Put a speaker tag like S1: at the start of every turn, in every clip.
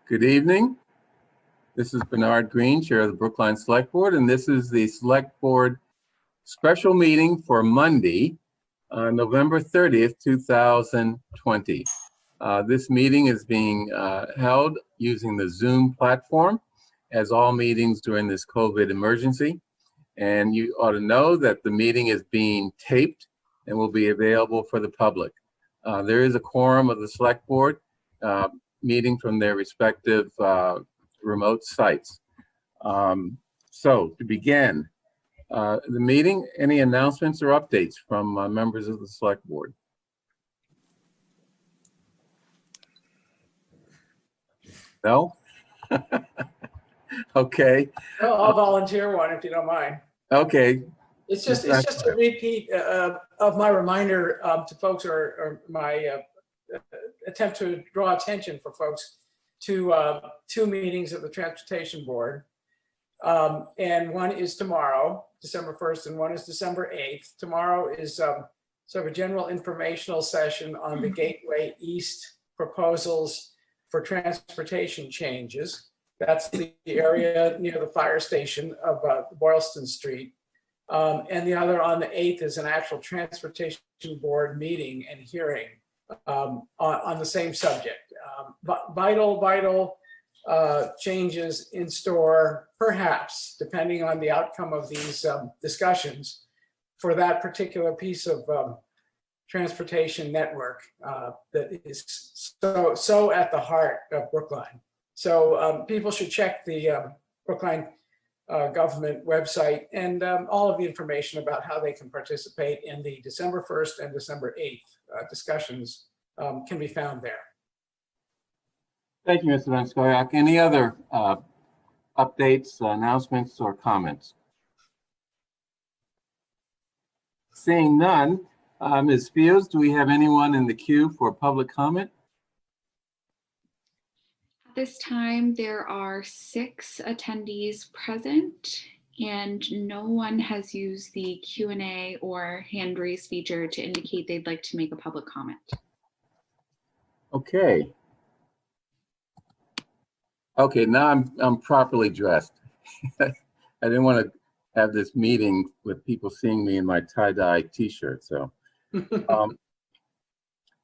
S1: Good evening. This is Bernard Green, Chair of the Brookline Select Board, and this is the Select Board special meeting for Monday, November 30th, 2020. This meeting is being held using the Zoom platform, as all meetings during this COVID emergency. And you ought to know that the meeting is being taped and will be available for the public. There is a quorum of the Select Board meeting from their respective remote sites. So to begin the meeting, any announcements or updates from members of the Select Board? No? Okay.
S2: Well, I'll volunteer one if you don't mind.
S1: Okay.
S2: It's just a repeat of my reminder to folks, or my attempt to draw attention for folks to two meetings of the Transportation Board. And one is tomorrow, December 1st, and one is December 8th. Tomorrow is sort of a general informational session on the Gateway East proposals for transportation changes. That's the area near the fire station of Boylston Street. And the other on the 8th is an actual Transportation Board meeting and hearing on the same subject. Vital changes in store, perhaps, depending on the outcome of these discussions for that particular piece of transportation network that is so at the heart of Brookline. So people should check the Brookline government website and all of the information about how they can participate in the December 1st and December 8th discussions can be found there.
S1: Thank you, Mr. Van Scoyoc. Any other updates, announcements, or comments? Seeing none, Ms. Fields, do we have anyone in the queue for public comment?
S3: At this time, there are 6 attendees present, and no one has used the Q&A or hand raise feature to indicate they'd like to make a public comment.
S1: Okay. Okay, now I'm properly dressed. I didn't want to have this meeting with people seeing me in my tie-dye t-shirt, so.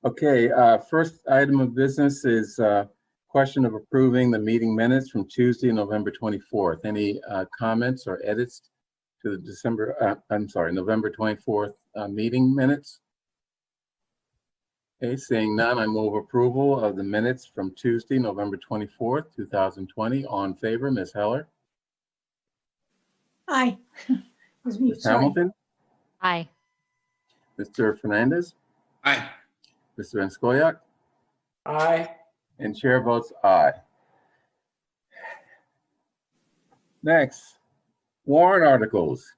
S1: Okay, first item of business is question of approving the meeting minutes from Tuesday, November 24th. Any comments or edits to the November 24th meeting minutes? Okay, seeing none, I move approval of the minutes from Tuesday, November 24th, 2020. All in favor, Ms. Heller?
S4: Aye.
S1: Ms. Hamilton?
S5: Aye.
S1: Mr. Fernandez?
S6: Aye.
S1: Mr. Van Scoyoc?
S2: Aye.
S1: And chair votes aye. Next, warrant articles.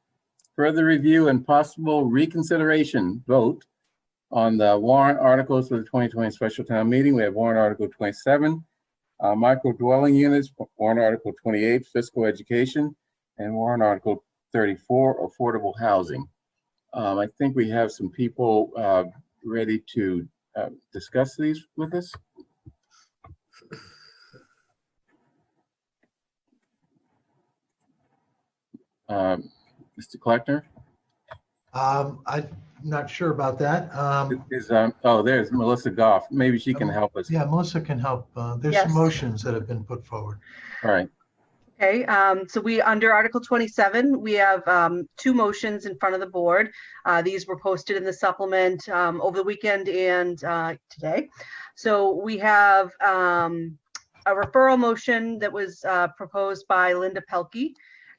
S1: Further review and possible reconsideration vote on the warrant articles for the 2020 special town meeting. We have warrant article 27, micro dwelling units, warrant article 28, fiscal education, and warrant article 34, affordable housing. I think we have some people ready to discuss these with us. Mr. Kleckner?
S7: I'm not sure about that.
S1: Oh, there's Melissa Goff. Maybe she can help us.
S7: Yeah, Melissa can help. There's
S4: Yes.
S7: some motions that have been put forward.
S1: All right.
S4: Okay, so we, under Article 27, we have 2 motions in front of the board. These were posted in the supplement over the weekend and today. So we have a referral motion that was proposed by Linda Pelkey,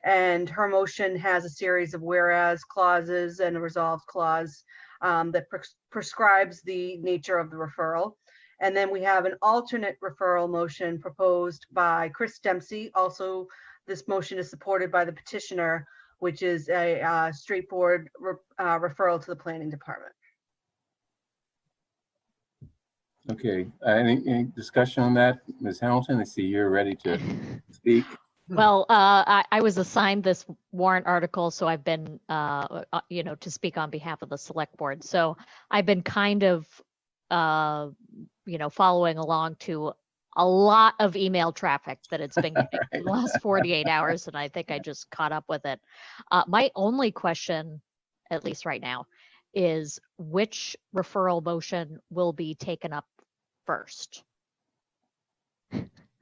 S4: and her motion has a series of whereas clauses and a resolved clause that prescribes the nature of the referral. And then we have an alternate referral motion proposed by Chris Dempsey. Also, this motion is supported by the petitioner, which is a straightforward referral to the planning department.
S1: Okay. Any discussion on that, Ms. Hamilton? I see you're ready to speak.
S5: Well, I was assigned this warrant article, so I've been, to speak on behalf of the select board. So I've been kind of, following along to a lot of email traffic that it's been getting in the last 48 hours, and I think I just caught up with it. My only question, at least right now, is which referral motion will be taken up first?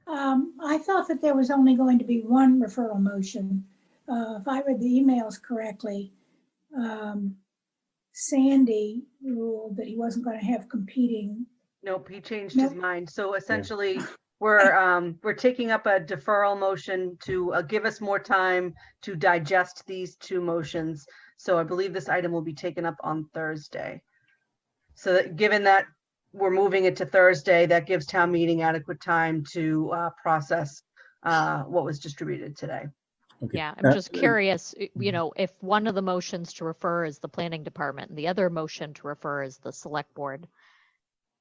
S6: I thought that there was only going to be one referral motion. If I read the emails correctly, Sandy ruled that he wasn't going to have competing.
S4: Nope, he changed his
S6: Nope.
S4: mind. So essentially, we're taking up a deferral motion to give us more time to digest these two motions. So I believe this item will be taken up on Thursday. So that, given that we're moving it to Thursday, that gives town meeting adequate time to process what was distributed today.
S1: Okay.
S5: Yeah, I'm just curious, you know, if one of the motions to refer is the planning department and the other motion to refer is the select board,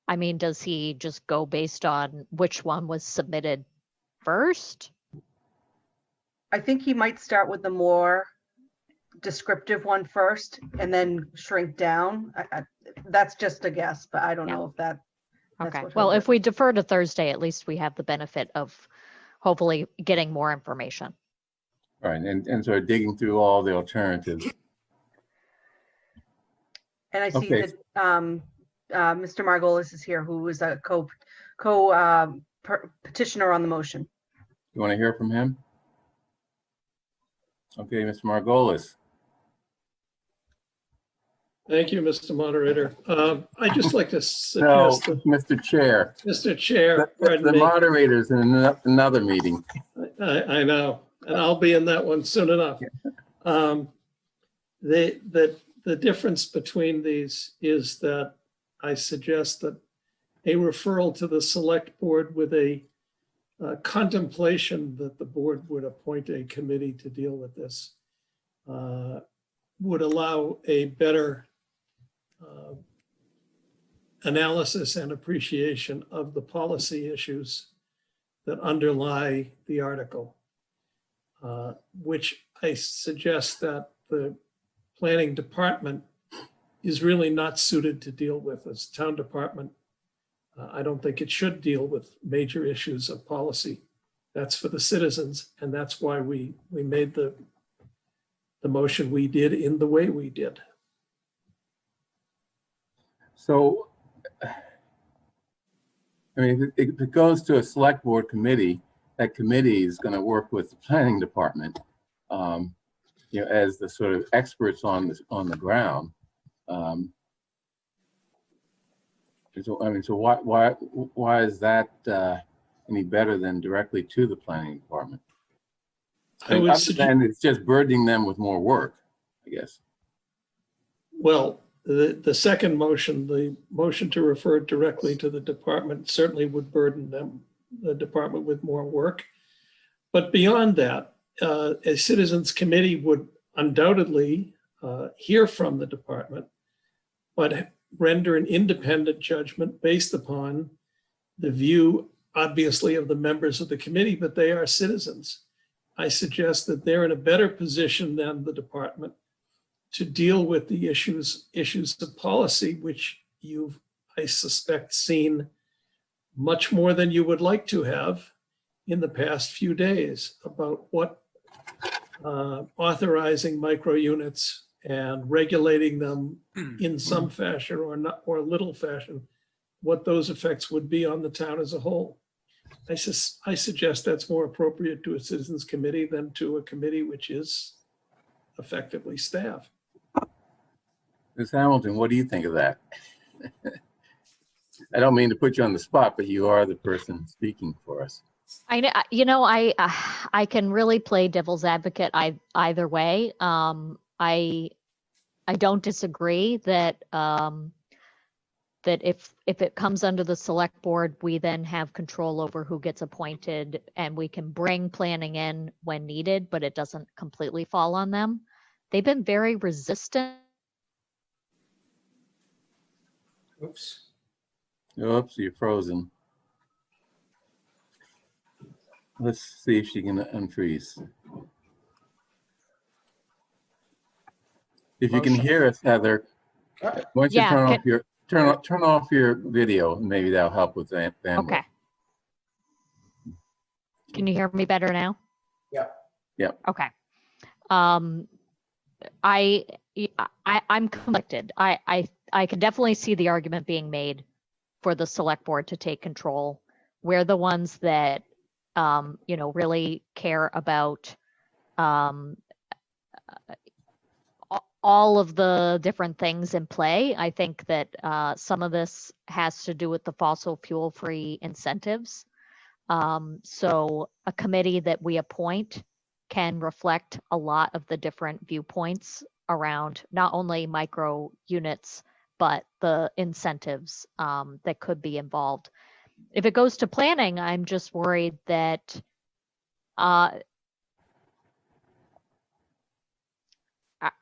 S5: I mean, does he just go based on which one was submitted first?
S4: I think he might start with the more descriptive one first and then shrink down. That's just a guess, but I don't know if that's
S5: Okay,
S4: what
S5: well,
S4: he'll
S5: if
S4: do.
S5: we defer to Thursday, at least we have the benefit of hopefully getting more information.
S1: All right, and so digging through all the alternatives.
S4: And I see
S1: Okay.
S4: that Mr. Margolis is here, who is a petitioner on the motion.
S1: You want to hear from him? Okay, Mr. Margolis.
S8: Thank you, Mr. Moderator. I'd just like to
S1: No,
S8: suggest that,
S1: Mr. Chair.
S8: Mr. Chair,
S1: The
S8: pardon me,
S1: moderator's in another meeting.
S8: I know, and I'll be in that one soon enough. The difference between these is that I suggest that a referral to the select board with a contemplation that the board would appoint a committee to deal with this would allow a better analysis and appreciation of the policy issues that underlie the article, which I suggest that the planning department is really not suited to deal with as town department. I don't think it should deal with major issues of policy. That's for the citizens, and that's why we made the motion we did in the way we did.
S1: So, I mean, if it goes to a select board committee, that committee is going to work with the planning department, you know, as the sort of experts on the ground. So, I mean, so why is that any better than directly to the planning department?
S8: I would
S1: Other
S8: suggest,
S1: than it's just burdening them with more work, I guess.
S8: well, the second motion, the motion to refer directly to the department certainly would burden them, the department, with more work. But beyond that, a citizens committee would undoubtedly hear from the department, but render an independent judgment based upon the view, obviously, of the members of the committee, but they are citizens. I suggest that they're in a better position than the department to deal with the issues of policy, which you've, I suspect, seen much more than you would like to have in the past few days about what authorizing micro units and regulating them in some fashion or not, or little fashion, what those effects would be on the town as a whole. I suggest that's more appropriate to a citizens committee than to a committee which is effectively staff.
S1: Ms. Hamilton, what do you think of that? I don't mean to put you on the spot, but you are the person speaking for us.
S5: I know, I can really play devil's advocate either way. I don't disagree that that if it comes under the select board, we then have control over who gets appointed, and we can bring planning in when needed, but it doesn't completely fall on them. They've been very resistant.
S2: Oops.
S1: Oops, you're frozen. Let's see if she can unfreeze. If you can hear us, Heather, why don't you
S5: Yeah,
S1: turn off your video, and maybe that'll help with that bandwidth.
S5: Okay. Can you hear me better now?
S2: Yeah.
S1: Yeah.
S5: Okay. I'm conflicted. I can definitely see the argument being made for the select board to take control. We're the ones that, really care about all of the different things in play. I think that some of this has to do with the fossil fuel-free incentives. So a committee that we appoint can reflect a lot of the different viewpoints around not only micro units, but the incentives that could be involved. If it goes to planning, I'm just worried that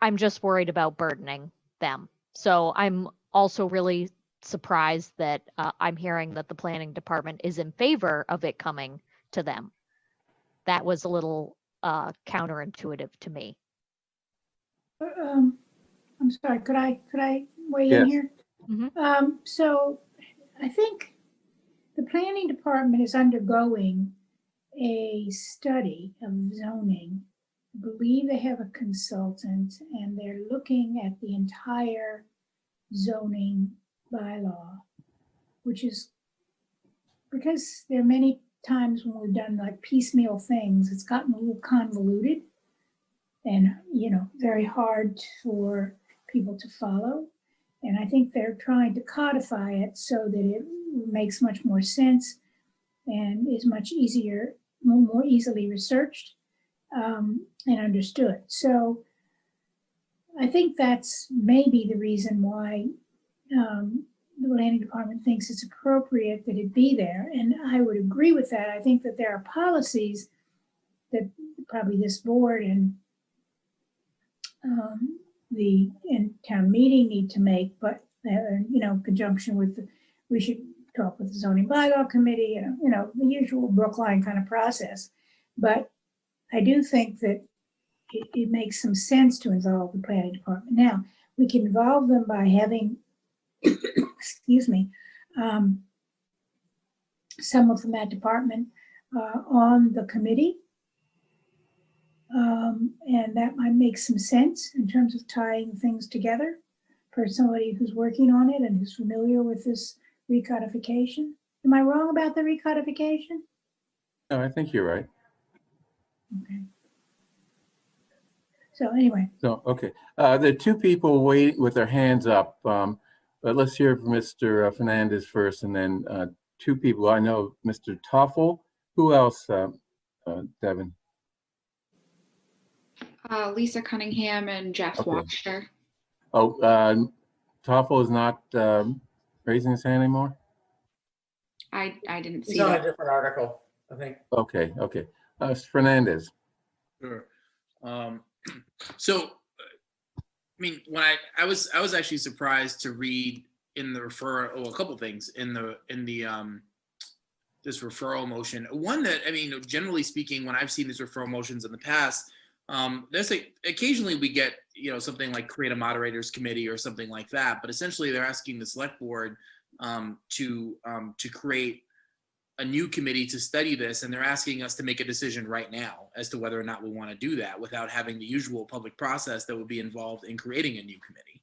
S5: I'm just worried about burdening them. So I'm also really surprised that I'm hearing that the planning department is in favor of it coming to them. That was a little counterintuitive to me.
S6: I'm sorry, could I weigh
S1: Yes.
S6: in here?
S5: Mhm.
S6: So I think the planning department is undergoing a study of zoning. I believe they have a consultant and they're looking at the entire zoning bylaw, which is because there are many times when we've done like piecemeal things, it's gotten a little convoluted and, very hard for people to follow. And I think they're trying to codify it so that it makes much more sense and is much easier, more easily researched and understood. So I think that's maybe the reason why the planning department thinks it's appropriate that it be there. And I would agree with that. I think that there are policies that probably this board and the town meeting need to make, but conjunction with we should talk with the zoning bylaw committee, the usual Brookline kind of process. But I do think that it makes some sense to involve the planning department. Now, we can involve them by having, excuse me, someone from that department on the committee. And that might make some sense in terms of tying things together for somebody who's working on it and who's familiar with this recodification. Am I wrong about the recodification?
S1: No, I think you're right.
S6: Okay. So anyway,
S1: So, okay. There are two people waiting with their hands up. But let's hear from Mr. Fernandez first, and then two people. I know Mr. Toffel. Who else, Devin?
S3: Lisa Cunningham and Jeff
S1: Okay.
S3: Washer.
S1: Oh, Toffel is not raising his hand anymore?
S3: I didn't
S2: It's
S3: see
S2: on a
S3: that.
S2: different article, I think.
S1: Okay. Fernandez.
S9: Sure. So, I mean, when I was actually surprised to read in the a couple things in the this referral motion. One that, I mean, generally speaking, when I've seen these referral motions in the past, occasionally we get, something like create a moderators committee or something like that. But essentially, they're asking the select board to create a new committee to study this, and they're asking us to make a decision right now as to whether or not we want to do that without having the usual public process that would be involved in creating a new committee.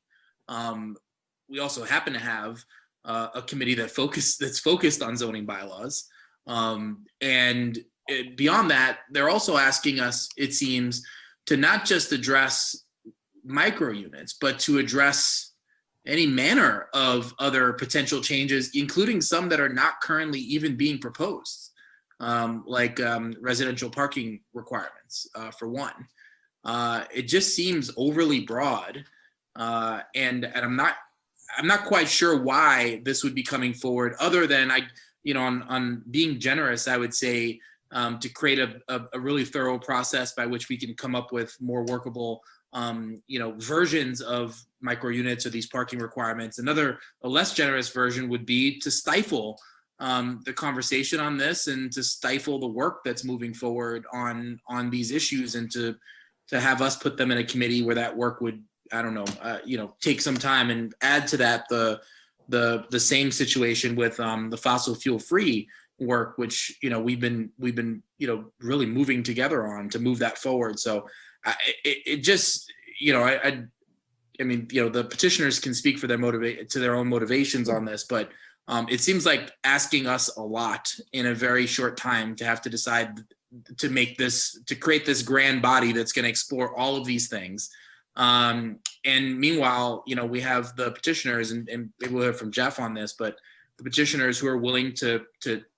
S9: We also happen to have a committee that's focused on zoning bylaws, and beyond that, they're also asking us, it seems, to not just address micro units, but to address any manner of other potential changes, including some that are not currently even being proposed, like residential parking requirements, for one. It just seems overly broad, and I'm not quite sure why this would be coming forward, other than on being generous, I would say to create a really thorough process by which we can come up with more workable versions of micro units or these parking requirements. A less generous version would be to stifle the conversation on this and to stifle the work that's moving forward on these issues, and to have us put them in a committee where that work would, take some time, and add to that the same situation with the fossil fuel free work, which, we've been, really moving together on to move that forward. So it just, I mean, the petitioners can speak for their own motivations on this, but it seems like asking us a lot in a very short time to have to decide to create this grand body that's going to explore all of these things. And meanwhile, we have the petitioners, and maybe we'll hear from Jeff on this, but the petitioners who are willing to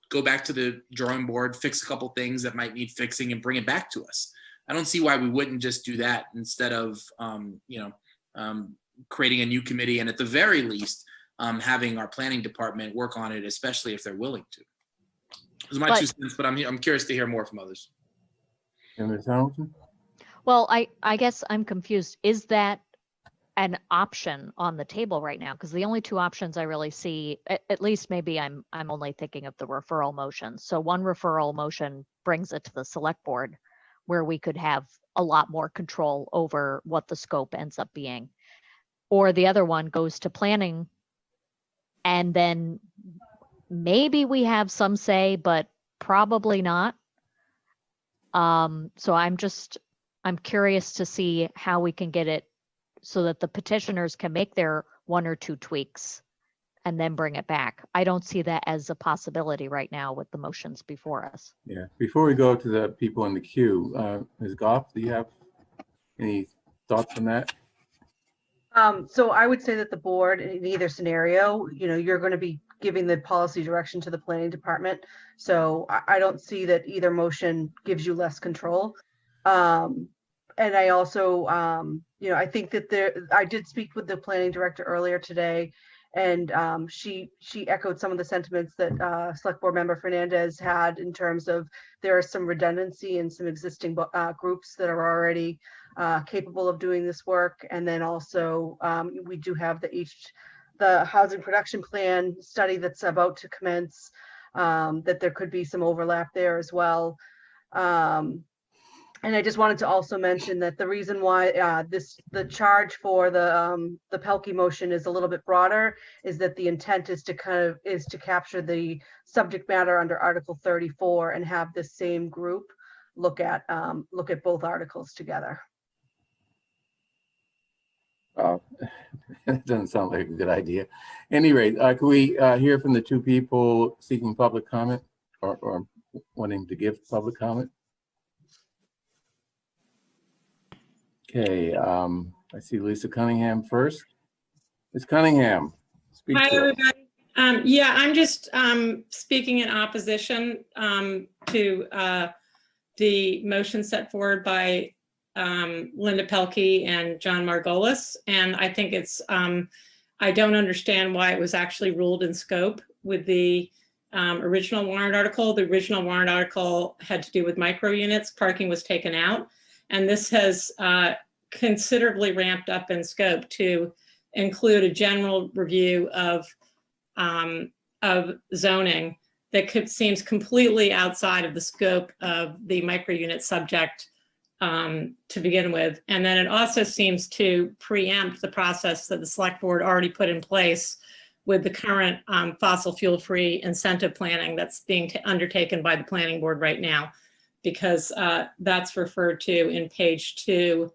S9: go back to the drawing board, fix a couple things that might need fixing, and bring it back to us. I don't see why we wouldn't just do that instead of, creating a new committee, and at the very least, having our planning department work on it, especially if they're willing to. Those are my 2 cents, but I'm curious to hear more from others.
S1: And Ms. Hamilton?
S5: Well, I guess I'm confused. Is that an option on the table right now? Because the only 2 options I really see, at least maybe I'm only thinking of the referral motion. So one referral motion brings it to the select board, where we could have a lot more control over what the scope ends up being. Or the other one goes to planning, and then maybe we have some say, but probably not. So I'm curious to see how we can get it so that the petitioners can make their 1 or 2 tweaks and then bring it back. I don't see that as a possibility right now with the motions before us.
S1: Yeah, before we go to the people in the queue, Ms. Goff, do you have any thoughts on that?
S4: So I would say that the board, in either scenario, you're going to be giving the policy direction to the planning department. So I don't see that either motion gives you less control. And I also, I think that I did speak with the planning director earlier today, and she echoed some of the sentiments that Select Board Member Fernandez had in terms of there is some redundancy in some existing groups that are already capable of doing this work. And then also we do have the housing production plan study that's about to commence, that there could be some overlap there as well. And I just wanted to also mention that the reason why the charge for the Pelkey motion is a little bit broader is that the intent is to capture the subject matter under Article 34 and have this same group look at both articles together.
S1: It doesn't sound like a good idea. At any rate, can we hear from the 2 people seeking public comment or wanting to give public comment? Okay, I see Lisa Cunningham first. Ms. Cunningham, speak
S10: Hi,
S1: to us.
S10: everybody. Yeah, I'm just speaking in opposition to the motion set forward by Linda Pelkey and John Margolis. And I think it's, I don't understand why it was actually ruled in scope with the original warrant article. The original warrant article had to do with micro units. Parking was taken out. And this has considerably ramped up in scope to include a general review of zoning that seems completely outside of the scope of the micro unit subject to begin with. And then it also seems to preempt the process that the select board already put in place with the current fossil fuel free incentive planning that's being undertaken by the planning board right now, because that's referred to in page 2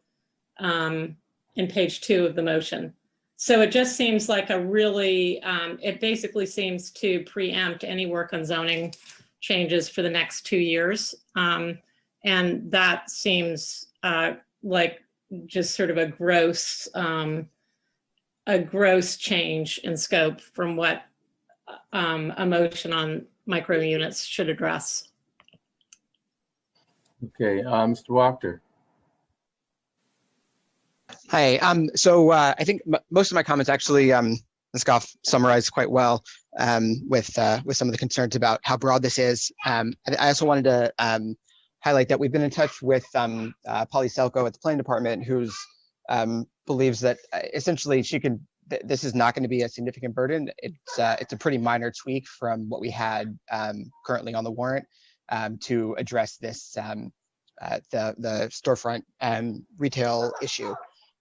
S10: of the motion. So it just seems like a really, it basically seems to preempt any work on zoning changes for the next 2 years. And that seems like just sort of a gross change in scope from what a motion on micro units should address.
S1: Okay, Mr. Wachter.
S11: Hi, so I think most of my comments actually, Ms. Goff summarized quite well with some of the concerns about how broad this is. I also wanted to highlight that we've been in touch with Polly Selko at the planning department, who's believes that essentially this is not going to be a significant burden. It's a pretty minor tweak from what we had currently on the warrant to address this the storefront retail issue.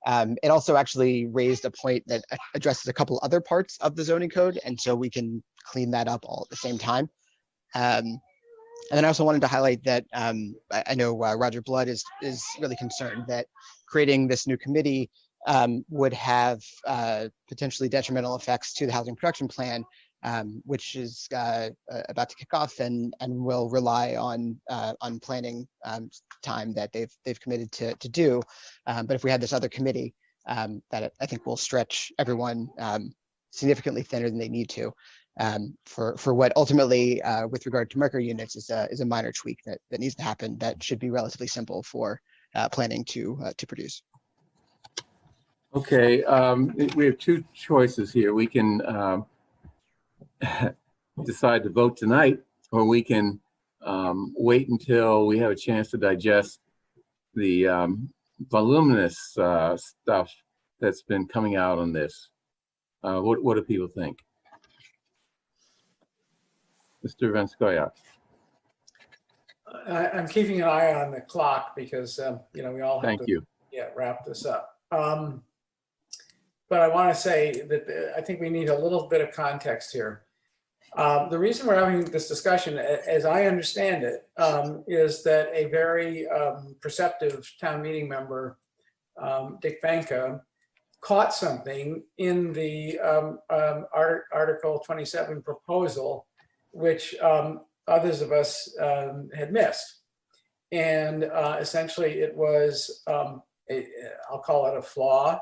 S11: It also actually raised a point that addresses a couple other parts of the zoning code, and so we can clean that up all at the same time. And then I also wanted to highlight that I know Roger Blood is really concerned that creating this new committee would have potentially detrimental effects to the housing production plan, which is about to kick off and will rely on planning time that they've committed to do. But if we had this other committee, that I think will stretch everyone significantly thinner than they need to. For what ultimately, with regard to micro units, is a minor tweak that needs to happen. That should be relatively simple for planning to produce.
S1: Okay, we have two choices here. We can decide to vote tonight, or we can wait until we have a chance to digest the voluminous stuff that's been coming out on this. What do people think? Mr. Vanskoya.
S2: I'm keeping an eye on the clock because, we all have
S1: Thank you.
S2: wrap this up. But I want to say that I think we need a little bit of context here. The reason we're having this discussion, as I understand it, is that a very perceptive town meeting member, Dick Vanka, caught something in the Article 27 proposal, which others of us had missed. And essentially it was, I'll call it a flaw,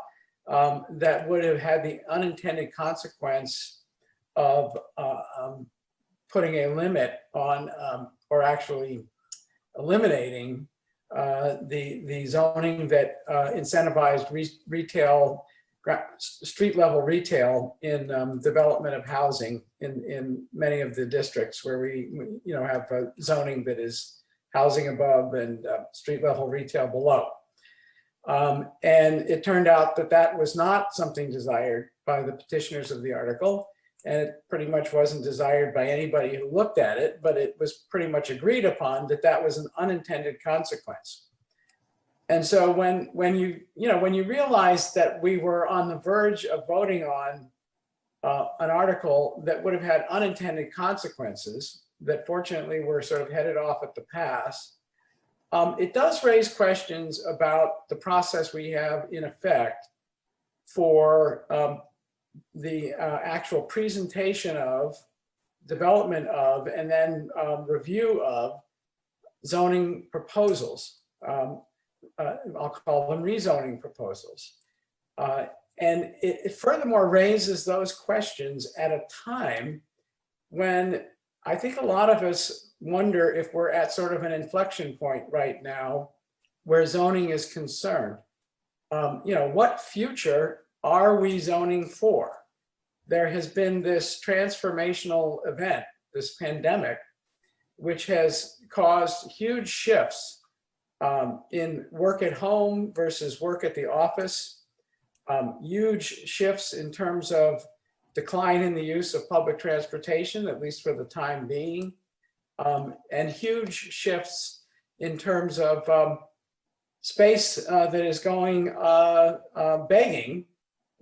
S2: that would have had the unintended consequence of putting a limit on, or actually eliminating the zoning that incentivized retail, street level retail in development of housing in many of the districts where we have a zoning that is housing above and street level retail below. And it turned out that that was not something desired by the petitioners of the article, and it pretty much wasn't desired by anybody who looked at it, but it was pretty much agreed upon that that was an unintended consequence. And so when you realize that we were on the verge of voting on an article that would have had unintended consequences that fortunately were sort of headed off at the pass, it does raise questions about the process we have in effect for the actual presentation of, development of, and then review of zoning proposals. I'll call them rezoning proposals. And it furthermore raises those questions at a time when I think a lot of us wonder if we're at sort of an inflection point right now where zoning is concerned. What future are we zoning for? There has been this transformational event, this pandemic, which has caused huge shifts in work at home versus work at the office, huge shifts in terms of decline in the use of public transportation, at least for the time being, and huge shifts in terms of space that is going begging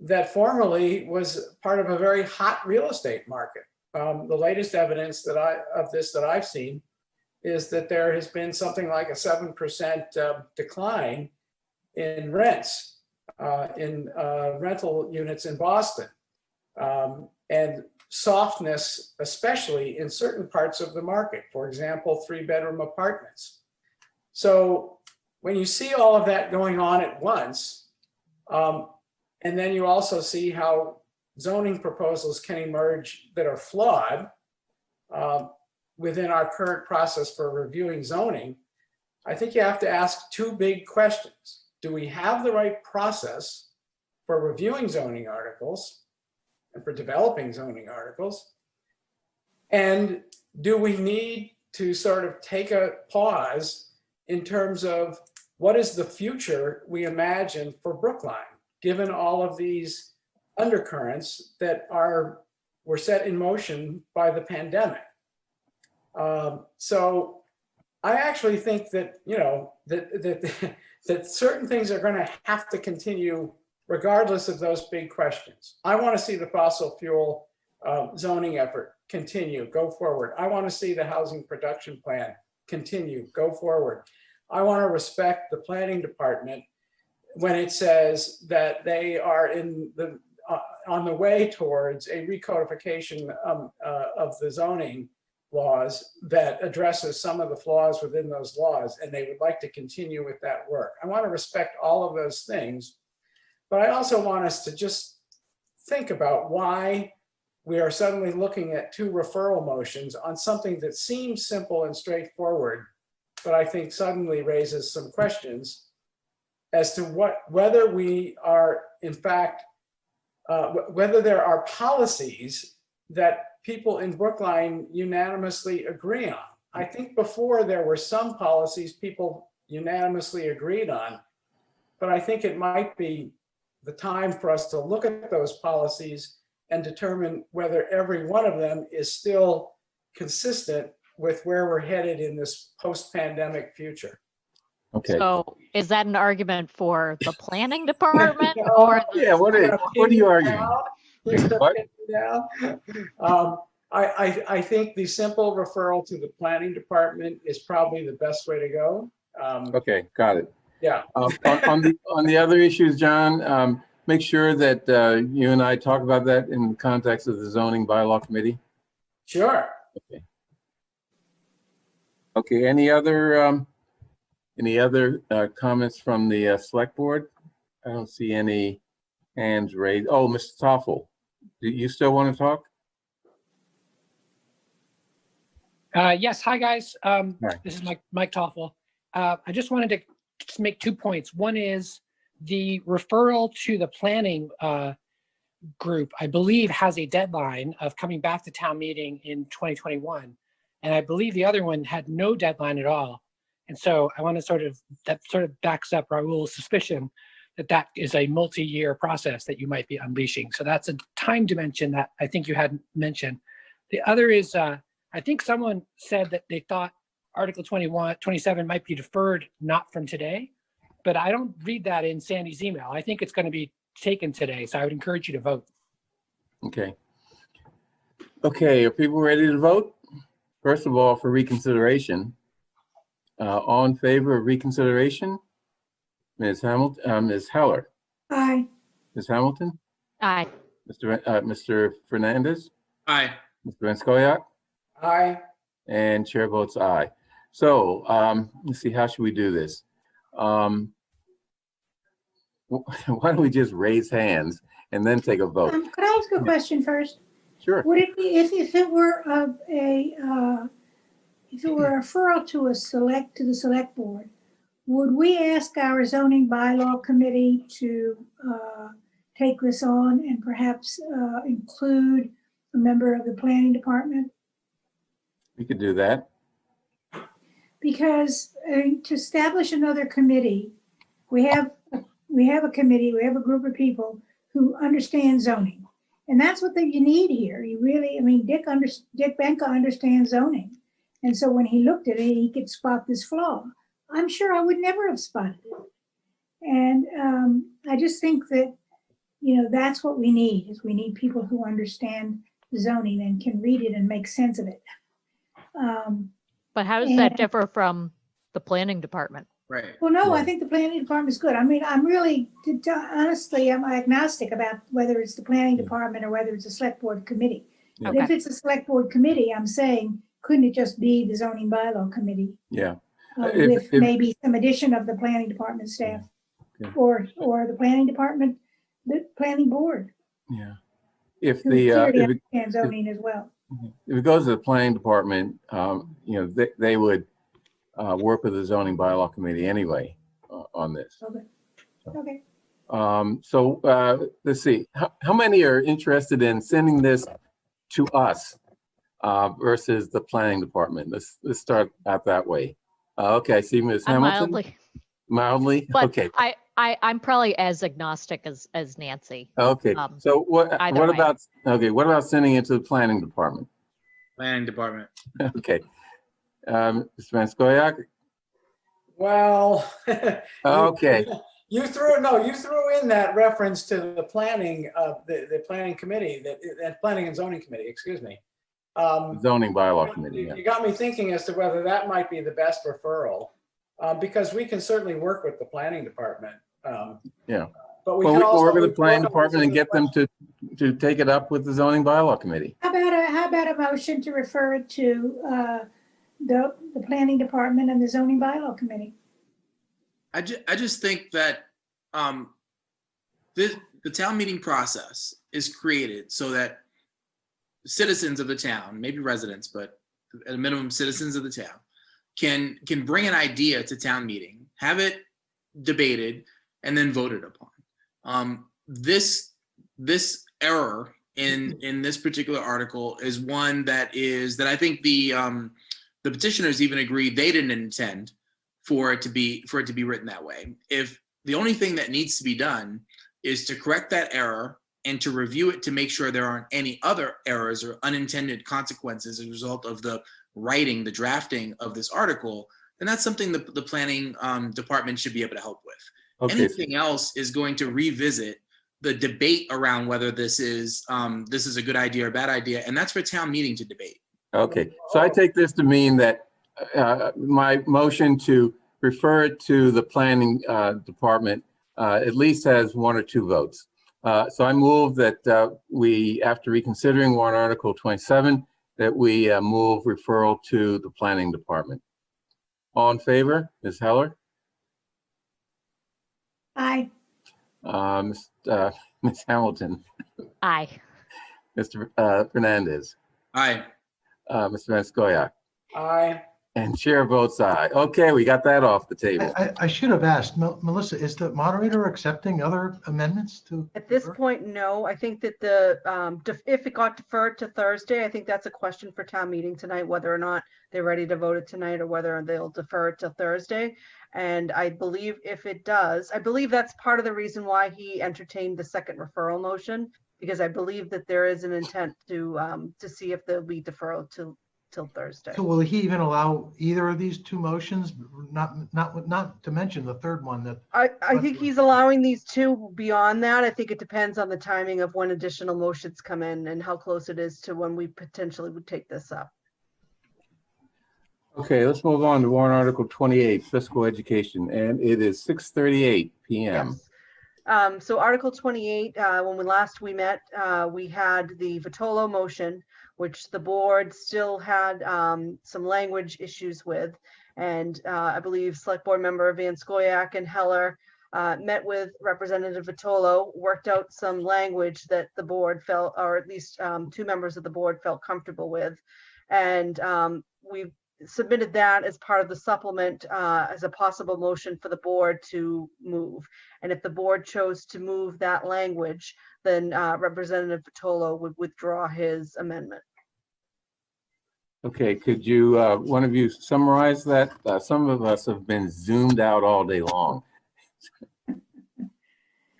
S2: that formerly was part of a very hot real estate market. The latest evidence of this that I've seen is that there has been something like a 7% decline in rents in rental units in Boston, and softness, especially in certain parts of the market, for example, 3-bedroom apartments. So when you see all of that going on at once, and then you also see how zoning proposals can emerge that are flawed within our current process for reviewing zoning, I think you have to ask two big questions. Do we have the right process for reviewing zoning articles and for developing zoning articles? And do we need to sort of take a pause in terms of what is the future we imagine for Brookline, given all of these undercurrents that were set in motion by the pandemic? So I actually think that, that certain things are going to have to continue regardless of those big questions. I want to see the fossil fuel zoning effort continue, go forward. I want to see the housing production plan continue, go forward. I want to respect the planning department when it says that they are on the way towards a recodification of the zoning laws that addresses some of the flaws within those laws, and they would like to continue with that work. I want to respect all of those things, but I also want us to just think about why we are suddenly looking at 2 referral motions on something that seems simple and straightforward, but I think suddenly raises some questions as to whether we are, in fact, whether there are policies that people in Brookline unanimously agree on. I think before there were some policies people unanimously agreed on, but I think it might be the time for us to look at those policies and determine whether every one of them is still consistent with where we're headed in this post-pandemic future.
S1: Okay.
S5: So is that an argument for the planning department or the?
S1: Yeah, what are you arguing? What?
S2: I think the simple referral to the planning department is probably the best way to go.
S1: Okay, got it.
S2: Yeah.
S1: On the other issues, John, make sure that you and I talk about that in the context of the zoning bylaw committee.
S2: Sure.
S1: Okay. Okay. Any other comments from the select board? I don't see any hands raised. Oh, Mr. Toffel, do you still want to talk?
S12: Yes. Hi, guys.
S1: Hi.
S12: This is Mike Toffel. I just wanted to just make 2 points. One is the referral to the planning group, I believe, has a deadline of coming back to town meeting in 2021. And I believe the other one had no deadline at all. And so I want to that sort of backs up Raul's suspicion that that is a multi-year process that you might be unleashing. So that's a time dimension that I think you hadn't mentioned. The other is, I think someone said that they thought Article 27 might be deferred, not from today, but I don't read that in Sandy's email. I think it's going to be taken today. So I would encourage you to vote.
S1: Okay. Okay, are people ready to vote? First of all, for reconsideration. All in favor of reconsideration? Ms. Hamilton, Ms. Heller,
S6: Aye.
S1: Ms. Hamilton,
S5: Aye.
S1: Mr. Fernandez,
S9: Aye.
S1: Mr. Vanskoyak,
S2: Aye.
S1: and chair votes aye. So let's see, how should we do this? Why don't we just raise hands and then take a vote?
S6: Could I ask a question first?
S1: Sure.
S6: Would it be, if it were if it were a referral to the select board, would we ask our zoning bylaw committee to take this on and perhaps include a member of the planning department?
S1: We could do that.
S6: Because to establish another committee, we have a committee, we have a group of people who understand zoning. And that's what you need here. You really, I mean, Dick Benka understands zoning. And so when he looked at it, he could spot this flaw. I'm sure I would never have spotted it. And I just think that, that's what we need, is we need people who understand zoning and can read it and make sense of it.
S5: But how does that differ from the planning department?
S9: Right.
S6: Well, no, I think the planning department is good. I mean, I'm really, honestly, I'm agnostic about whether it's the planning department or whether it's a select board committee.
S1: Yeah.
S6: But if it's a select board committee, I'm saying, couldn't it just be the zoning bylaw committee?
S1: Yeah.
S6: With maybe some addition of the planning department staff,
S1: Yeah.
S6: or the planning department, the planning board,
S1: Yeah. If
S6: who
S1: the
S6: clearly understands zoning as well.
S1: if it goes to the planning department, they would work with the zoning bylaw committee anyway on this.
S6: Okay.
S1: So let's see, how many are interested in sending this to us versus the planning department? Let's start out that way. Okay, I see Ms. Hamilton. Mildly?
S5: But
S1: Okay.
S5: I'm probably as agnostic as Nancy.
S1: Okay. So what
S5: either way.
S1: what about sending it to the planning department?
S9: Planning department.
S1: Okay. Mr. Vanskoyak?
S2: Well.
S1: Okay.
S2: You threw in that reference to the planning, the planning committee, that planning and zoning committee, excuse me.
S1: Zoning bylaw committee, yeah.
S2: You got me thinking as to whether that might be the best referral, because we can certainly work with the planning department.
S1: Yeah.
S2: But we
S1: Well,
S2: can
S1: we can
S2: also
S1: work with the
S2: work
S1: planning
S2: on
S1: department and
S2: some
S1: get them to take it up with the zoning bylaw committee.
S6: How about a motion to refer it to the planning department and the zoning bylaw committee?
S9: I just think that the town meeting process is created so that citizens of the town, maybe residents, but at a minimum citizens of the town, can bring an idea to town meeting, have it debated, and then voted upon. This error in this particular article is one that I think the petitioners even agree they didn't intend for it to be written that way. If the only thing that needs to be done is to correct that error and to review it to make sure there aren't any other errors or unintended consequences as a result of the drafting of this article, then that's something the planning department should be able to help with.
S1: Okay.
S9: Anything else is going to revisit the debate around whether this is a good idea or a bad idea, and that's for town meeting to debate.
S1: Okay, so I take this to mean that my motion to refer it to the planning department at least has 1 or 2 votes. So I move that we, after reconsidering warrant article 27, that we move referral to the planning department. All in favor? Ms. Heller?
S6: Aye.
S1: Ms. Hamilton?
S5: Aye.
S1: Mr. Fernandez?
S9: Aye.
S1: Mr. Vanskoyak?
S2: Aye.
S1: And chair votes aye. Okay, we got that off the table.
S7: I should have asked, Melissa, is the moderator accepting other amendments to?
S4: At this point, no. I think that if it got deferred to Thursday, I think that's a question for town meeting tonight, whether or not they're ready to vote it tonight or whether they'll defer it to Thursday. And I believe if it does, I believe that's part of the reason why he entertained the second referral motion, because I believe that there is an intent to see if there'll be deferral till Thursday.
S7: So will he even allow either of these 2 motions? Not to mention the third one that.
S4: I think he's allowing these 2. Beyond that, I think it depends on the timing of when additional motions come in and how close it is to when we potentially would take this up.
S1: Okay, let's move on to warrant article 28, fiscal education, and it is 6:38 p.m.
S4: Yes. So Article 28, when we met, we had the Vitolo motion, which the board still had some language issues with. And I believe Select Board Member Van Scoyac and Heller met with Representative Vitolo, worked out some language that the board felt, or at least 2 members of the board felt comfortable with. And we submitted that as part of the supplement as a possible motion for the board to move. And if the board chose to move that language, then Representative Vitolo would withdraw his amendment.
S1: Okay, could you, one of you summarize that? Some of us have been zoomed out all day long.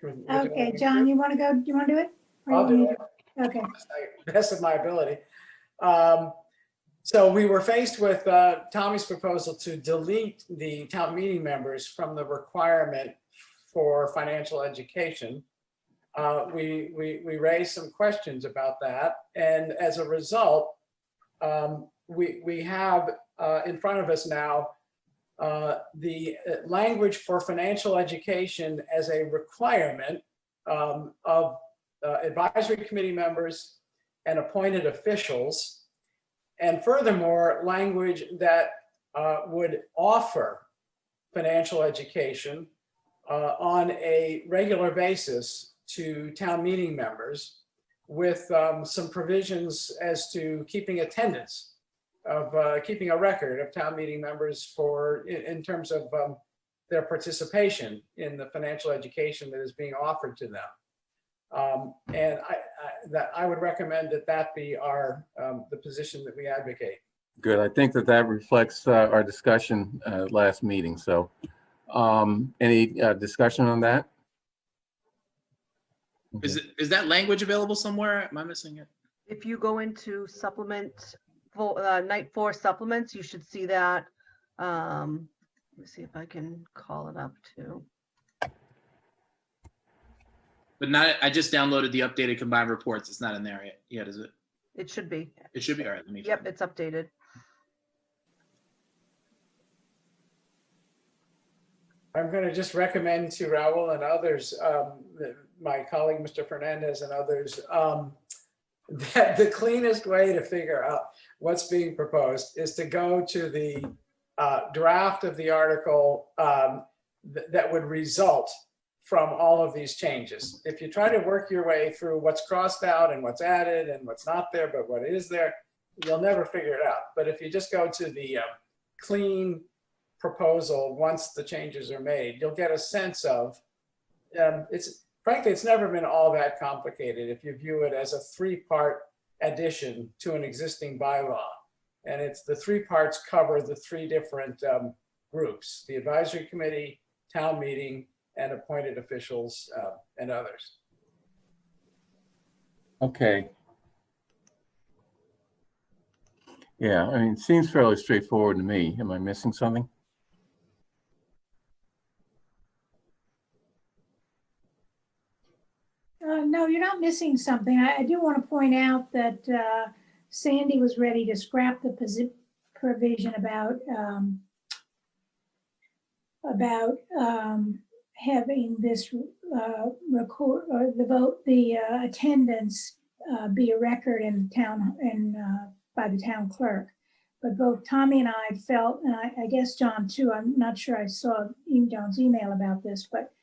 S6: Okay, John, you want to go? You want to do it? Or you
S2: I'll
S6: want
S2: do
S6: me
S2: it.
S6: to- Okay.
S2: Best of my ability. So we were faced with Tommy's proposal to delete the town meeting members from the requirement for financial education. We raised some questions about that, and as a result, we have in front of us now the language for financial education as a requirement of advisory committee members and appointed officials. And furthermore, language that would offer financial education on a regular basis to town meeting members, with some provisions as to keeping attendance, of keeping a record of town meeting members in terms of their participation in the financial education that is being offered to them. And I would recommend that be the position that we advocate.
S1: Good. I think that reflects our discussion last meeting. So any discussion on that?
S9: Is that language available somewhere? Am I missing it?
S4: If you go into supplement, night 4 supplements, you should see that. Let me see if I can call it up too.
S9: But not. I just downloaded the updated combined reports. It's not in there yet, is it?
S4: It should be.
S9: It should be, all right, let me.
S4: Yep, it's updated.
S2: I'm going to just recommend to Raul and others, my colleague, Mr. Fernandez and others, that the cleanest way to figure out what's being proposed is to go to the draft of the article that would result from all of these changes. If you try to work your way through what's crossed out and what's added and what's not there, but what is there, you'll never figure it out. But if you just go to the clean proposal, once the changes are made, you'll get a sense of, frankly, it's never been all that complicated if you view it as a three-part addition to an existing bylaw. And it's the three parts cover the three different groups, the advisory committee, town meeting, and appointed officials and others.
S1: Okay. Yeah, I mean, it seems fairly straightforward to me. Am I missing something?
S6: No, you're not missing something. I do want to point out that Sandy was ready to scrap the provision about having this record or the attendance be a record in the town and by the town clerk. But both Tommy and I felt, and I guess John too, I'm not sure I saw John's email about this, but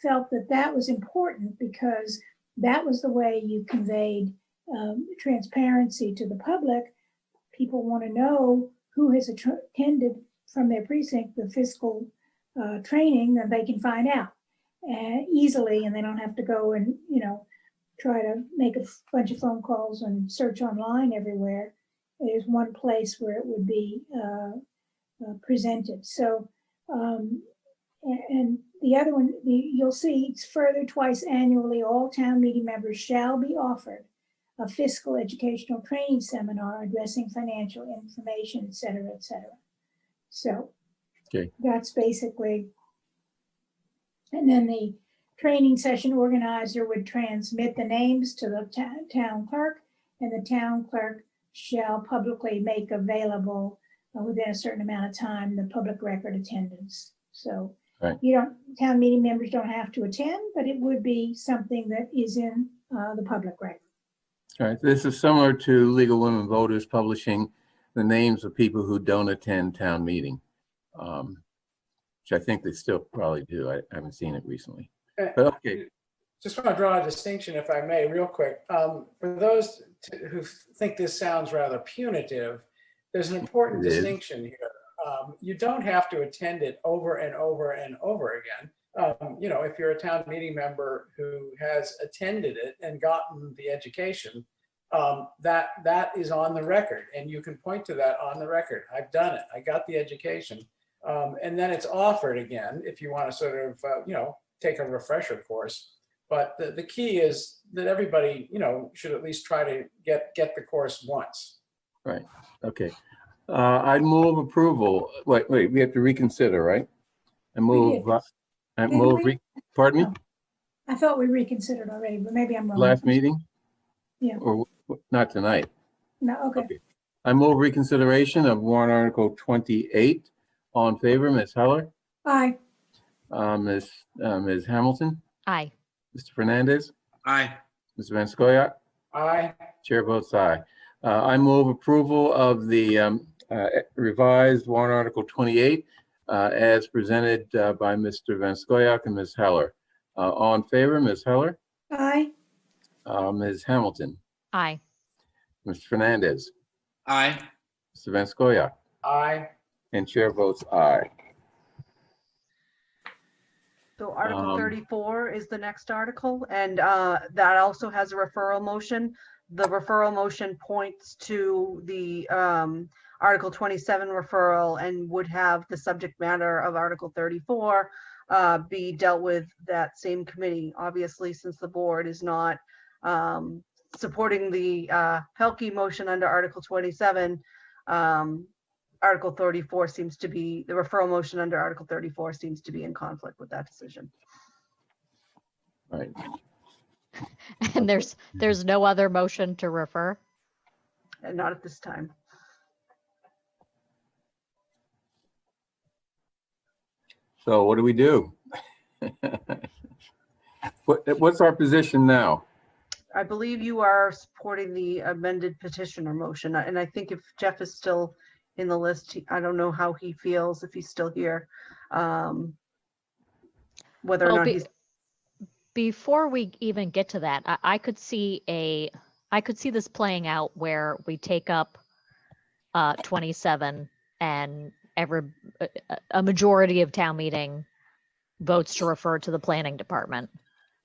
S6: felt that that was important because that was the way you conveyed transparency to the public. People want to know who has attended from their precinct the fiscal training, that they can find out easily, and they don't have to go and try to make a bunch of phone calls and search online everywhere. There's one place where it would be presented. So, and the other one, you'll see it's further twice annually, all town meeting members shall be offered a fiscal educational training seminar addressing financial information, et cetera, et cetera. So
S1: okay,
S6: that's basically, and then the training session organizer would transmit the names to the town clerk, and the town clerk shall publicly make available within a certain amount of time the public record attendance. So
S1: right.
S6: Town meeting members don't have to attend, but it would be something that is in the public record.
S1: All right, this is similar to League of Women Voters publishing the names of people who don't attend town meeting, which I think they still probably do. I haven't seen it recently. But okay.
S2: Just want to draw a distinction, if I may, real quick. For those who think this sounds rather punitive, there's an important distinction here. You don't have to attend it over and over and over again. If you're a town meeting member who has attended it and gotten the education, that is on the record, and you can point to that on the record. I've done it. I got the education, and then it's offered again if you want to sort of take a refresher course. But the key is that everybody should at least try to get the course once.
S1: Right. Okay. I move approval. Wait, we have to reconsider, right? Pardon me?
S6: I thought we reconsidered already, but maybe I'm wrong.
S1: Last meeting?
S6: Yeah.
S1: Or not tonight?
S6: No, okay.
S1: I move reconsideration of warrant article 28. All in favor, Ms. Heller?
S6: Aye.
S1: Ms. Hamilton?
S5: Aye.
S1: Mr. Fernandez?
S9: Aye.
S1: Mr. Van Scoyac?
S2: Aye.
S1: Chair votes aye. I move approval of the revised warrant article 28 as presented by Mr. Van Scoyac and Ms. Heller. All in favor, Ms. Heller?
S6: Aye.
S1: Ms. Hamilton?
S5: Aye.
S1: Mr. Fernandez?
S9: Aye.
S1: Mr. Van Scoyac?
S2: Aye.
S1: And chair votes aye.
S4: So Article 34 is the next article, and that also has a referral motion. The referral motion points to the Article 27 referral and would have the subject matter of Article 34 be dealt with that same committee. Obviously, since the board is not supporting the Pelkey motion under Article 27, Article 34 seems to be, the referral motion under Article 34 seems to be in conflict with that decision.
S1: Right.
S5: And there's no other motion to refer?
S4: And not at this time.
S1: So what do we do? What's our position now?
S4: I believe you are supporting the amended petitioner motion. And I think if Jeff is still in the list, I don't know how he feels, if he's still here. Whether or
S5: Well,
S4: not he's,
S5: before we even get to that, I could see this playing out where we take up 27 and a majority of town meeting votes to refer to the planning department.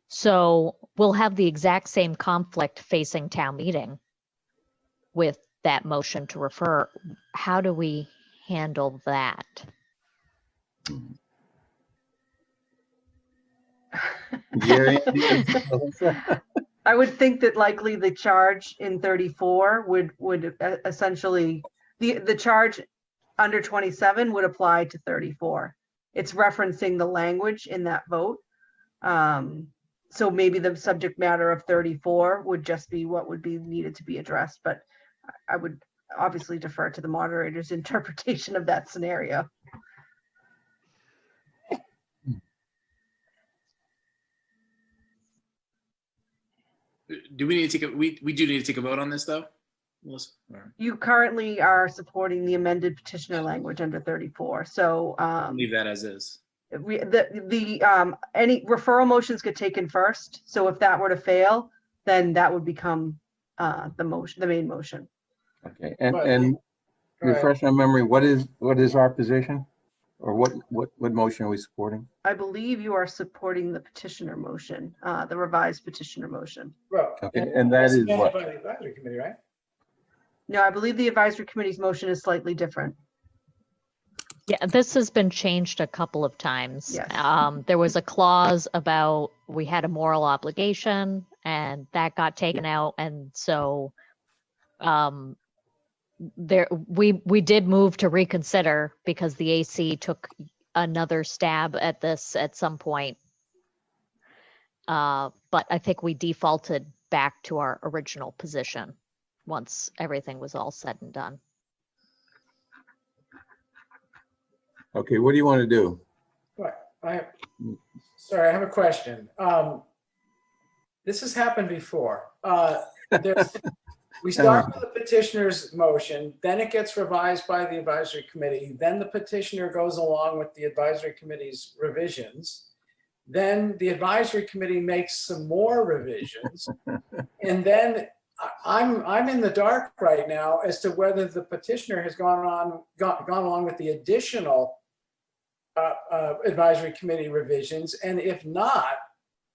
S5: So we'll have the exact same conflict facing town meeting with that motion to refer. How do we handle that?
S1: Yeah.
S4: I would think that likely the charge in 34 would essentially, the charge under 27 would apply to 34. It's referencing the language in that vote. So maybe the subject matter of 34 would just be what would be needed to be addressed, but I would obviously defer to the moderator's interpretation of that scenario.
S9: Do we need to take a, we do need to take a vote on this though? Melissa? Or
S4: You currently are supporting the amended petitioner language under 34. So
S9: leave that as is.
S4: any referral motions get taken first. So if that were to fail, then that would become the main motion.
S1: Okay, and refresh my memory, what is our position? Or what motion are we supporting?
S4: I believe you are supporting the petitioner motion, the revised petitioner motion.
S2: Well,
S1: Okay, and that is
S2: that's
S1: what?
S2: by the advisory committee, right?
S4: No, I believe the advisory committee's motion is slightly different.
S5: Yeah, this has been changed a couple of times.
S4: Yes.
S5: There was a clause about we had a moral obligation and that got taken out. And so we did move to reconsider because the AC took another stab at this at some point. But I think we defaulted back to our original position once everything was all said and done.
S1: Okay, what do you want to do?
S2: Right. I have a question. This has happened before. We start with the petitioner's motion, then it gets revised by the advisory committee, then the petitioner goes along with the advisory committee's revisions. Then the advisory committee makes some more revisions. And then I'm in the dark right now as to whether the petitioner has gone along with the additional advisory committee revisions. And if not,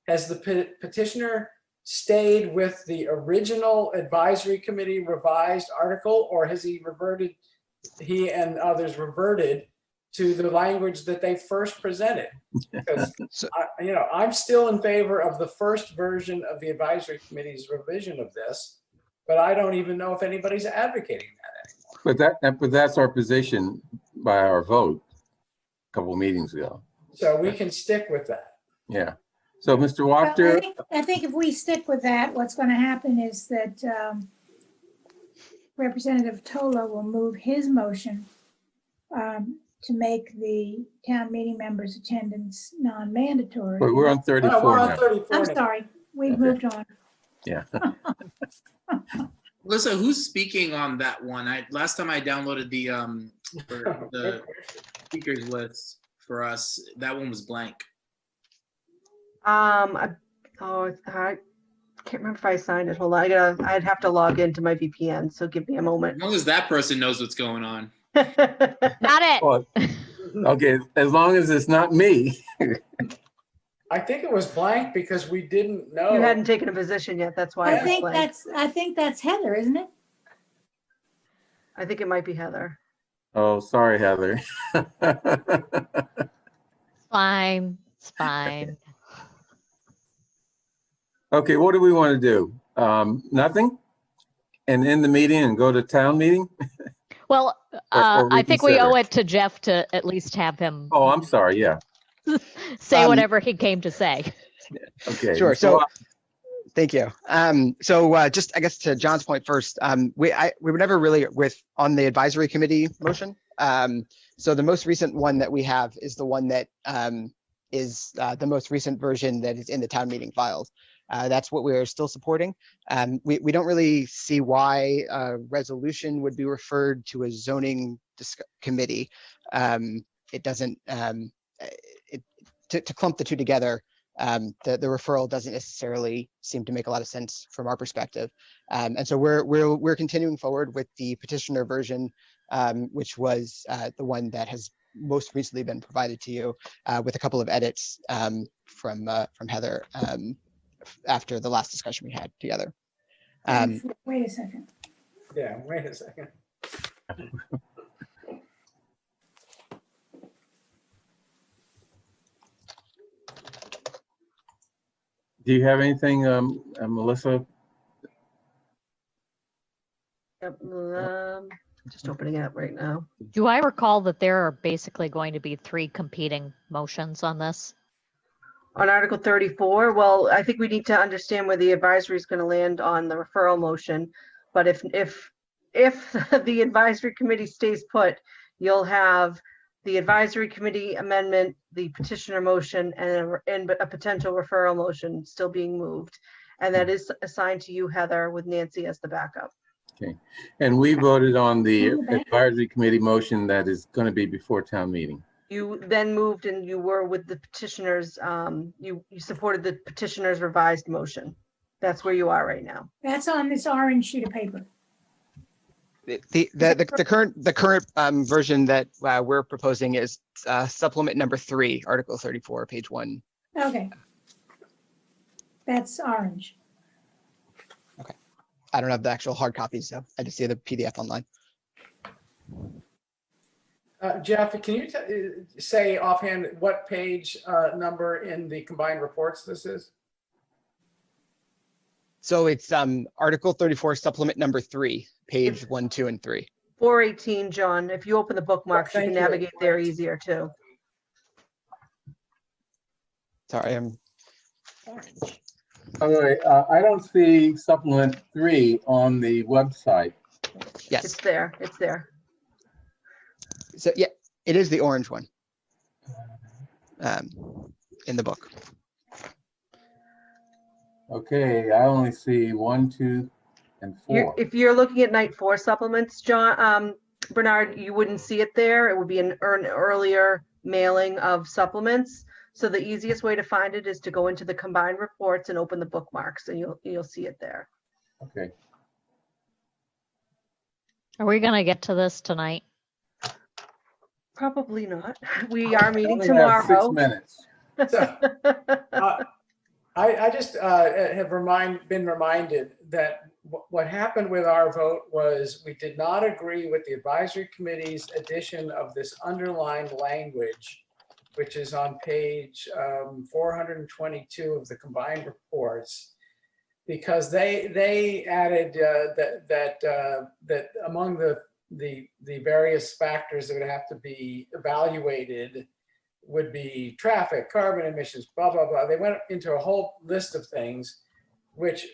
S2: has the petitioner stayed with the original advisory committee revised article, or has he and others reverted to the language that they first presented? Because I'm still in favor of the first version of the advisory committee's revision of this, but I don't even know if anybody's advocating that anymore.
S1: But that's our position by our vote a couple of meetings ago.
S2: So we can stick with that.
S1: Yeah. So Mr.
S6: Well,
S1: Wachter,
S6: I think if we stick with that, what's going to happen is that Representative Tola will move his motion to make the town meeting members' attendance non-mandatory.
S1: but we're on 34
S2: We're on
S1: now.
S2: 34
S6: I'm
S2: now.
S6: sorry, we've
S1: Okay.
S6: moved on.
S1: Yeah.
S9: Melissa, who's speaking on that one? Last time I downloaded the speakers list for us, that one was blank.
S4: I can't remember if I signed it. Hold on, I'd have to log into my VPN, so give me a moment.
S9: As long as that person knows what's going on.
S5: Not it.
S1: Well, okay, as long as it's not me.
S2: I think it was blank because we didn't know.
S4: You hadn't taken a position yet, that's why.
S6: I
S4: it was
S6: think
S4: blank.
S6: that's Heather, isn't it?
S4: I think it might be Heather.
S1: Oh, sorry, Heather.
S5: Fine. It's fine.
S1: Okay, what do we want to do? Nothing? And end the meeting and go to town meeting?
S5: Well,
S1: Or
S5: I think we
S1: reconsider.
S5: owe it to Jeff to at least have him
S1: Oh, I'm sorry, yeah.
S5: say whatever he came to say.
S1: Okay.
S11: Sure,
S1: Mr.
S11: so- Thank you. Just I guess to John's point first, we were never really on the advisory committee motion. So the most recent one that we have is the one that is the most recent version that is in the town meeting files. That's what we're still supporting. We don't really see why a resolution would be referred to a zoning committee. It doesn't, to clump the two together, the referral doesn't necessarily seem to make a lot of sense from our perspective. And so we're continuing forward with the petitioner version, which was the one that has most recently been provided to you with a couple of edits from Heather after the last discussion we had together.
S6: Wait a second.
S2: Yeah, wait a second.
S1: Do you have anything, Melissa?
S4: Yep, just opening it up right now.
S5: Do I recall that there are basically going to be 3 competing motions on this?
S4: On Article 34, well, I think we need to understand where the advisory is going to land on the referral motion. But if the advisory committee stays put, you'll have the advisory committee amendment, the petitioner motion, and a potential referral motion still being moved. And that is assigned to you, Heather, with Nancy as the backup.
S1: Okay. And we voted on the advisory committee motion that is going to be before town meeting.
S4: You then moved and you were with the petitioners, you supported the petitioner's revised motion. That's where you are right now.
S6: That's on this orange sheet of paper.
S11: The current version that we're proposing is supplement number 3, Article 34, page 1.
S6: Okay. That's orange.
S11: Okay. I don't have the actual hard copies, so I just see the PDF online.
S2: Jeff, can you say offhand what page number in the combined reports this is?
S11: So it's Article 34, supplement number 3, page 1, 2, and 3.
S4: 418, John. If you open the bookmarks, you can navigate there easier too.
S11: Sorry, I'm.
S1: By the way, I don't see supplement 3 on the website.
S11: Yes.
S4: It's there. It's there.
S11: So yeah, it is the orange one in the book.
S1: Okay, I only see 1, 2, and 4.
S4: If you're looking at night 4 supplements, John, Bernard, you wouldn't see it there. It would be an earlier mailing of supplements. So the easiest way to find it is to go into the combined reports and open the bookmarks, and you'll see it there.
S1: Okay.
S5: Are we going to get to this tonight?
S4: Probably not. We are meeting
S1: We only have 6
S4: tomorrow.
S1: minutes.
S2: So, I just have been reminded that what happened with our vote was we did not agree with the advisory committee's addition of this underlined language, which is on page 422 of the combined reports, because they added that among the various factors that would have to be evaluated would be traffic, carbon emissions, blah, blah, blah. They went into a whole list of things, which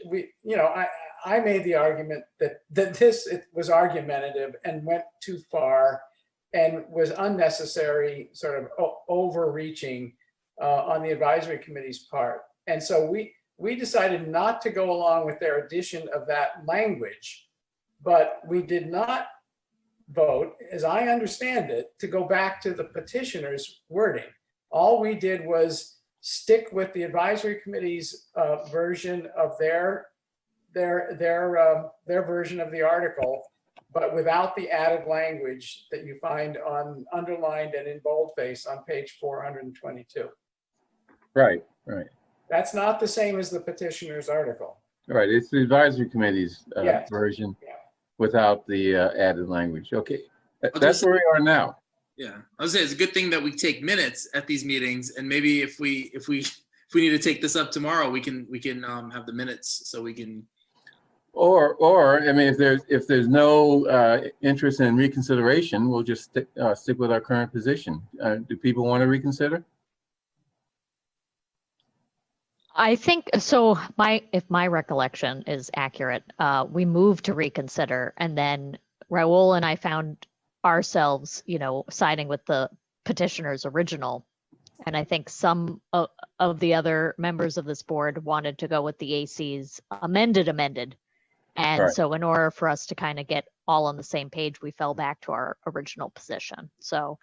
S2: I made the argument that it was argumentative and went too far and was unnecessary, sort of overreaching on the advisory committee's part. And so we decided not to go along with their addition of that language, but we did not vote, as I understand it, to go back to the petitioner's wording. All we did was stick with the advisory committee's version of their version of the article, but without the added language that you find on underlined and in boldface on page 422.
S1: Right.
S2: That's not the same as the petitioner's article.
S1: Right. It's the advisory committee's
S2: Yes.
S1: version.
S2: Yeah.
S1: Without the added language. Okay, that's where we are now.
S9: Yeah, I was saying it's a good thing that we take minutes at these meetings, and maybe if we need to take this up tomorrow, we can have the minutes so we can.
S1: Or I mean, if there's no interest in reconsideration, we'll just stick with our current position. Do people want to reconsider?
S5: I think so. If my recollection is accurate, we moved to reconsider, and then Raul and I found ourselves, siding with the petitioner's original. And I think some of the other members of this board wanted to go with the AC's amended. And
S1: Right.
S5: so in order for us to kind of get all on the same page, we fell back to our original position. So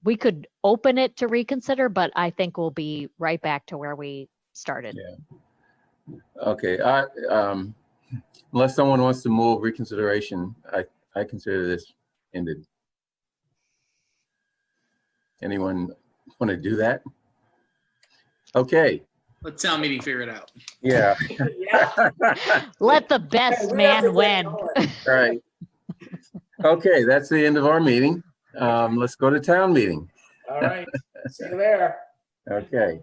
S5: we could open it to reconsider, but I think we'll be right back to where we started.
S1: Yeah. Okay. Unless someone wants to move reconsideration, I consider this ended. Anyone want to do that? Okay.
S9: Let town meeting figure it out.
S1: Yeah.
S2: Yeah.
S5: Let the best
S2: We have to
S5: man
S2: get
S5: win.
S2: going.
S1: Right. Okay, that's the end of our meeting. Let's go to town meeting.
S2: All right. See you there.
S1: Okay.